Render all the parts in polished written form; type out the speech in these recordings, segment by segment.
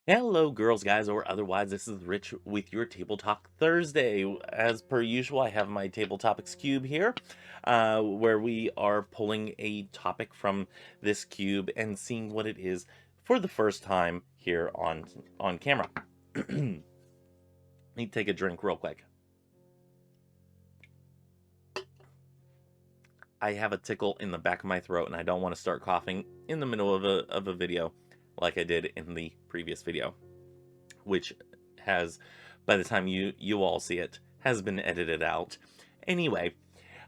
Hello, girls, guys, or otherwise. This is Rich with your Table Talk Thursday. As per usual, I have my Table Topics cube here, where we are pulling a topic from this cube and seeing what it is for the first time here on camera. Need to take a drink real quick. I have a tickle in the back of my throat, and I don't want to start coughing in the middle of a video like I did in the previous video, which has, by the time you all see it, has been edited out. Anyway,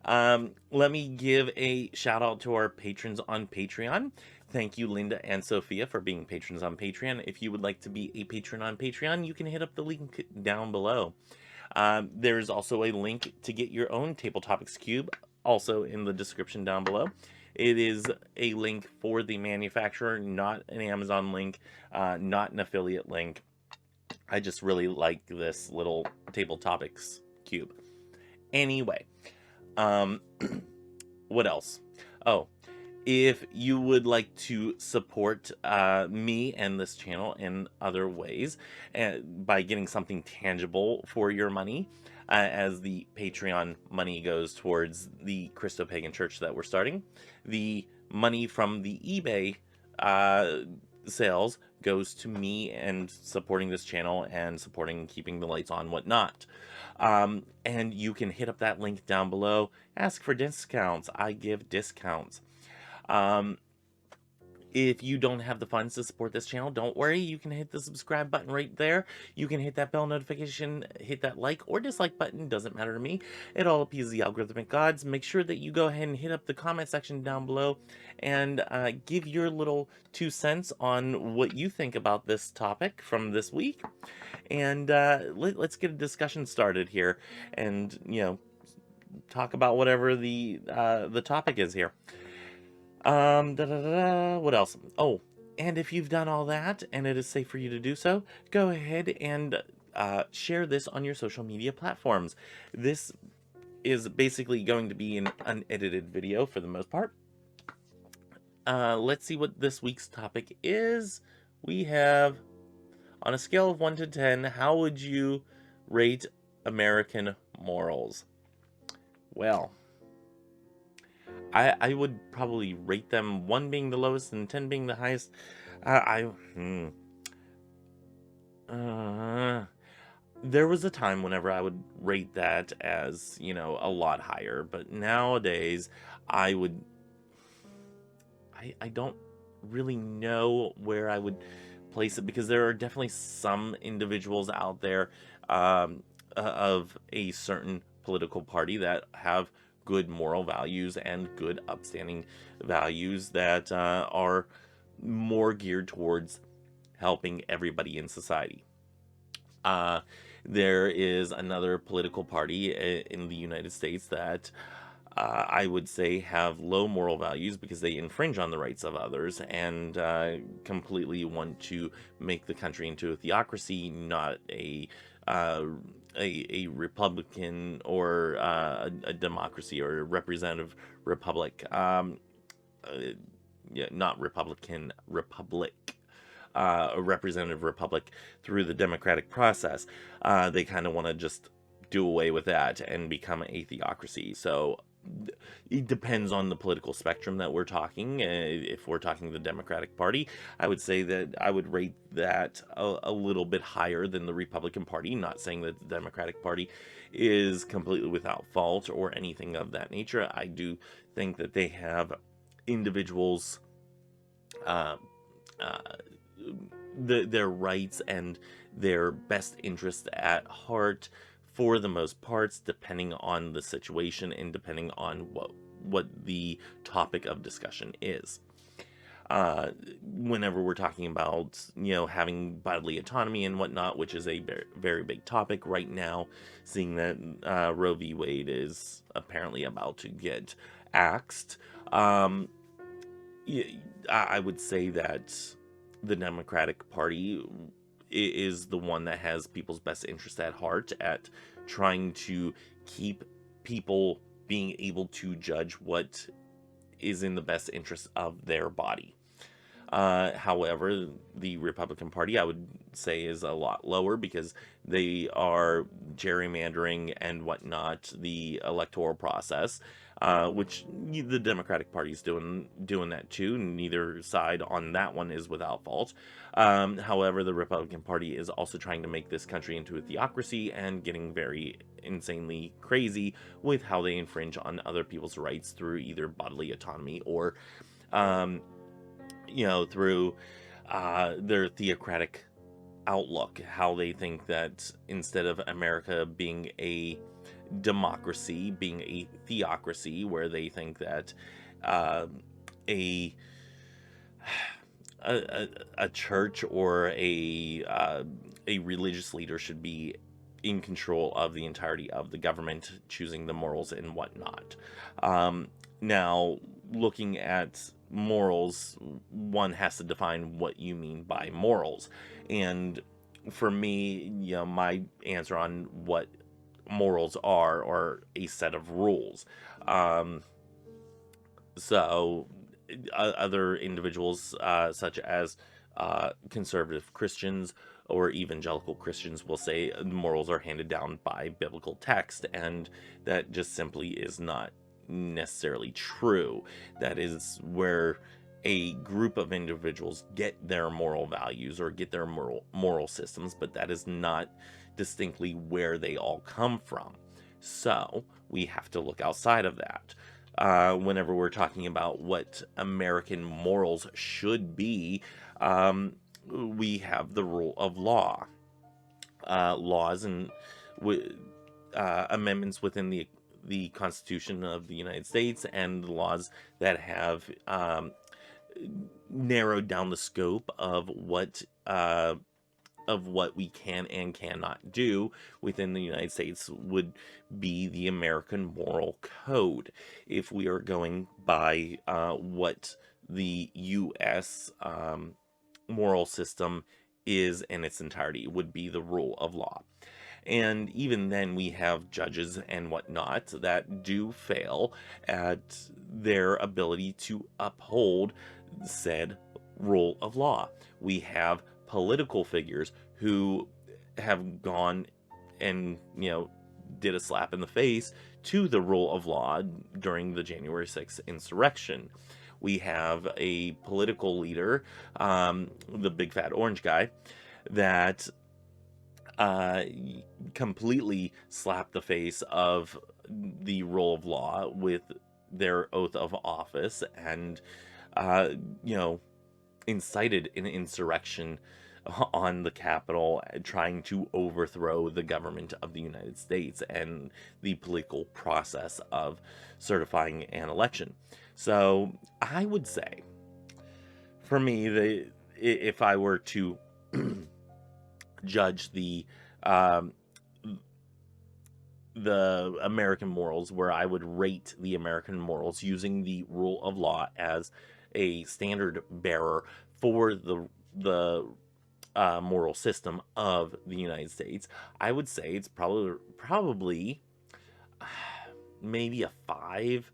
let me give a shout out to our patrons on Patreon. Thank you, Linda and Sophia, for being patrons on Patreon. If you would like to be a patron on Patreon, you can hit up the link down below. There's also a link to get your own Table Topics Cube, also in the description down below. It is a link for the manufacturer, not an Amazon link, not an affiliate link. I just really like this little Table Topics cube. Anyway, what else? Oh, if you would like to support me and this channel in other ways by getting something tangible for your money, as the Patreon money goes towards the Christo-Pagan church that we're starting, the money from the eBay sales goes to me and supporting this channel and supporting keeping the lights on, whatnot. And you can hit up that link down below. Ask for discounts. I give discounts. If you don't have the funds to support this channel, don't worry. You can hit the subscribe button right there. You can hit that bell notification, hit that like or dislike button. Doesn't matter to me. It all appeases the algorithmic gods. Make sure that you go ahead and hit up the comment section down below and give your little 2 cents on what you think about this topic from this week. And let's get a discussion started here and, talk about whatever the topic is here. What else? Oh, and if you've done all that and it is safe for you to do so, go ahead and share this on your social media platforms. This is basically going to be an unedited video for the most part. Let's see what this week's topic is. We have, on a scale of 1 to 10, how would you rate American morals? Well, I would probably rate them 1 being the lowest and 10 being the highest. There was a time whenever I would rate that as, a lot higher, but nowadays I would, I don't really know where I would place it, because there are definitely some individuals out there of a certain political party that have good moral values and good upstanding values that are more geared towards helping everybody in society. There is another political party in the United States that I would say have low moral values because they infringe on the rights of others and completely want to make the country into a theocracy, not a republican or a democracy or a representative republic. Yeah, not republican, republic. A representative republic through the democratic process. They kind of want to just do away with that and become a theocracy. So it depends on the political spectrum that we're talking. If we're talking the Democratic Party, I would say that I would rate that a little bit higher than the Republican Party. Not saying that the Democratic Party is completely without fault or anything of that nature. I do think that they have individuals, their rights and their best interest at heart for the most parts, depending on the situation and depending on what the topic of discussion is. Whenever we're talking about, having bodily autonomy and whatnot, which is a very, very big topic right now, seeing that Roe v. Wade is apparently about to get axed, I would say that the Democratic Party is the one that has people's best interest at heart, at trying to keep people being able to judge what is in the best interest of their body. However, the Republican Party, I would say, is a lot lower because they are gerrymandering and whatnot the electoral process, which the Democratic Party is doing that too. Neither side on that one is without fault. However, the Republican Party is also trying to make this country into a theocracy and getting very insanely crazy with how they infringe on other people's rights through either bodily autonomy or um, through their theocratic outlook, how they think that instead of America being a democracy, being a theocracy, where they think that uh, a, a church or a religious leader should be in control of the entirety of the government, choosing the morals and whatnot. Now, looking at morals, one has to define what you mean by morals. And for me, my answer on what morals are a set of rules. Um, so, other individuals, such as conservative Christians or evangelical Christians, will say morals are handed down by biblical text, and that just simply is not necessarily true. That is where a group of individuals get their moral values or get their moral systems, but that is not distinctly where they all come from. So we have to look outside of that. Whenever we're talking about what American morals should be, we have the rule of law. Laws and amendments within the Constitution of the United States, and laws that have narrowed down the scope of what we can and cannot do within the United States would be the American Moral Code. If we are going by what the U.S. Moral system is in its entirety, would be the rule of law. And even then, we have judges and whatnot that do fail at their ability to uphold said rule of law. We have political figures who have gone and, did a slap in the face to the rule of law during the January 6th insurrection. We have a political leader, the big fat orange guy, that completely slapped the face of the rule of law with their oath of office, and incited an insurrection on the Capitol, trying to overthrow the government of the United States and the political process of certifying an election. So I would say, for me, if I were to judge um, the American morals, where I would rate the American morals using the rule of law as a standard bearer for the moral system of the United States, I would say it's probably maybe a 5,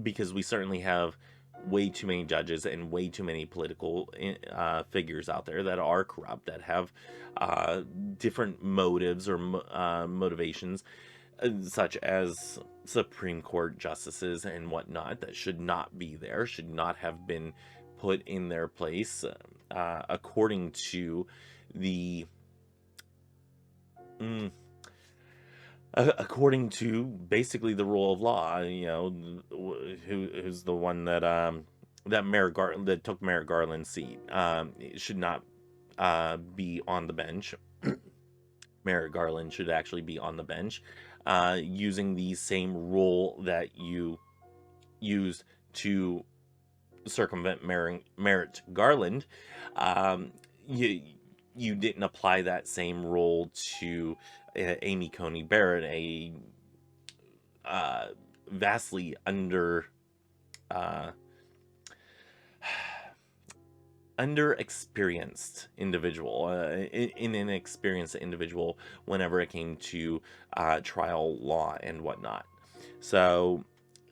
because we certainly have way too many judges and way too many political figures out there that are corrupt, that have different motives or motivations, such as Supreme Court justices and whatnot, that should not be there, should not have been put in their place according to the according to basically the rule of law. Who's the one that that took Merrick Garland's seat. It should not be on the bench. Merrick Garland should actually be on the bench, using the same rule that you used to circumvent Merrick Garland. You didn't apply that same rule to Amy Coney Barrett, a vastly underexperienced individual, an inexperienced individual whenever it came to trial law and whatnot. So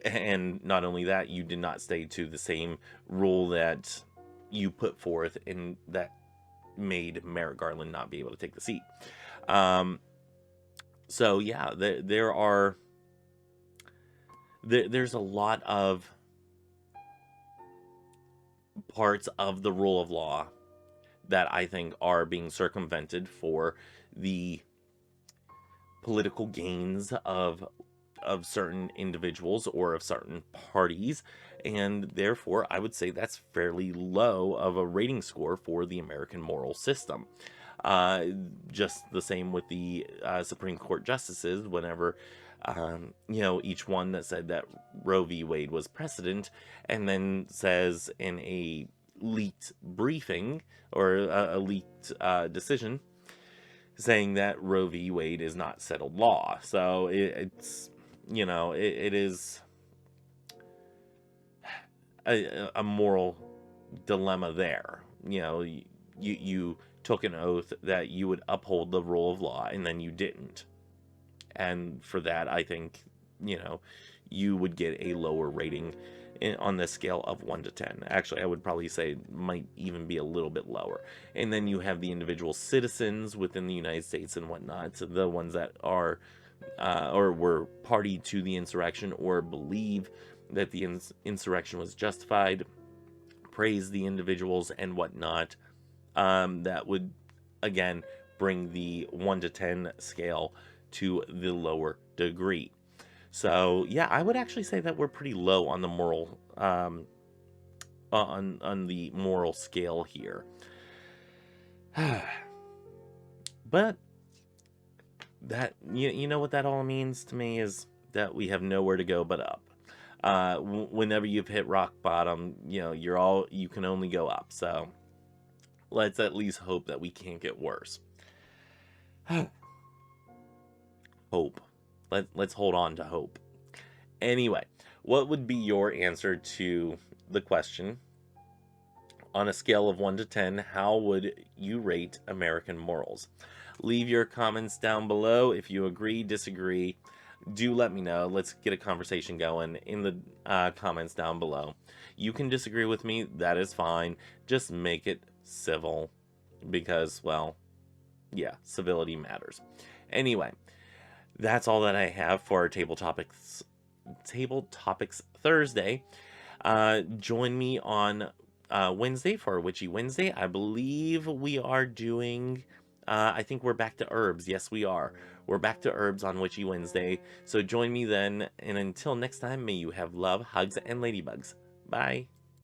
And not only that, you did not stay to the same rule that you put forth, and that made Merrick Garland not be able to take the seat. So yeah, there's a lot of parts of the rule of law that I think are being circumvented for the political gains of certain individuals or of certain parties, and therefore I would say that's fairly low of a rating score for the American moral system. Just the same with the Supreme Court justices. Whenever each one that said that Roe v. Wade was precedent, and then says in a leaked briefing or a leaked decision saying that Roe v. Wade is not settled law. So it's it is a moral dilemma there. You took an oath that you would uphold the rule of law, and then you didn't. And for that, I think, you would get a lower rating on the scale of 1 to 10. Actually, I would probably say it might even be a little bit lower. And then you have the individual citizens within the United States and whatnot, the ones that are or were party to the insurrection or believe that the insurrection was justified, praise the individuals and whatnot. That would, again, bring the 1 to 10 scale to the lower degree. So yeah, I would actually say that we're pretty low on the moral on the moral scale here. But that you know what that all means to me is that we have nowhere to go but up. Whenever you've hit rock bottom, you can only go up. So let's at least hope that we can't get worse. Hope. Let's hold on to hope. Anyway, what would be your answer to the question? On a scale of 1 to 10, how would you rate American morals? Leave your comments down below. If you agree, disagree, do let me know. Let's get a conversation going in the comments down below. You can disagree with me. That is fine. Just make it civil because, well, yeah, civility matters. Anyway, that's all that I have for our Table Topics Thursday. Join me on Wednesday for Witchy Wednesday. I believe we are doing I think we're back to herbs. Yes, we are. We're back to herbs on Witchy Wednesday. So join me then, and until next time, may you have love, hugs, and ladybugs. Bye.